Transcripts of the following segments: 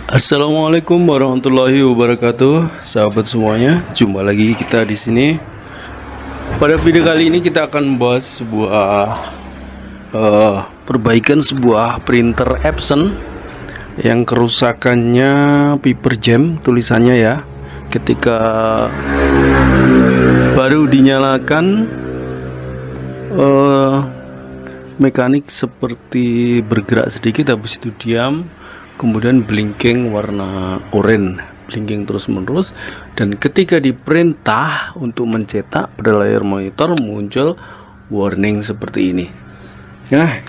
Assalamualaikum warahmatullahi wabarakatuh, sahabat semuanya. Jumpa lagi kita di sini. Pada video kali ini kita akan membahas sebuah perbaikan sebuah printer Epson yang kerusakannya paper jam tulisannya ya. Ketika baru dinyalakan, mekanik seperti bergerak sedikit, habis itu diam. Kemudian blinking warna oranye, blinking terus menerus, dan ketika diperintah untuk mencetak pada layar monitor muncul warning seperti ini. Nah,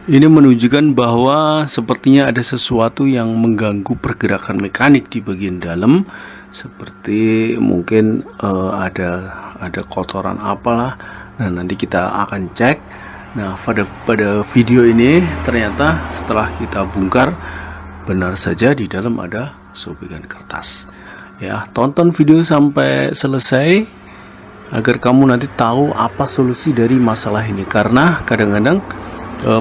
ini menunjukkan bahwa sepertinya ada sesuatu yang mengganggu pergerakan mekanik di bagian dalam, seperti mungkin ada kotoran apalah. Nah, nanti kita akan cek. Nah, pada video ini ternyata setelah kita bongkar, benar saja di dalam ada sobekan kertas. Ya, tonton video sampai selesai agar kamu nanti tahu apa solusi dari masalah ini. Karena kadang-kadang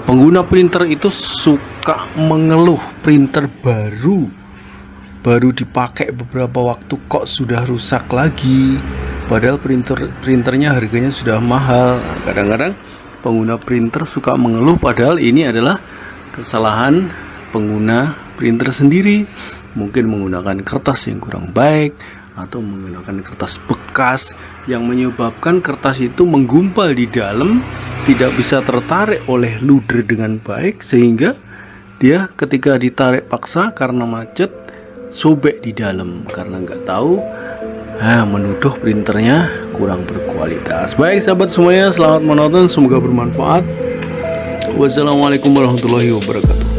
pengguna printer itu suka mengeluh printer baru dipakai beberapa waktu kok sudah rusak lagi. Padahal printernya harganya sudah mahal. Kadang-kadang pengguna printer suka mengeluh, padahal ini adalah kesalahan pengguna printer sendiri. Mungkin menggunakan kertas yang kurang baik atau menggunakan kertas bekas yang menyebabkan kertas itu menggumpal di dalam, tidak bisa tertarik oleh luder dengan baik, sehingga dia ketika ditarik paksa karena macet sobek di dalam karena nggak tahu. Menuduh printernya kurang berkualitas. Baik sahabat semuanya, selamat menonton, semoga bermanfaat. Wassalamualaikum warahmatullahi wabarakatuh.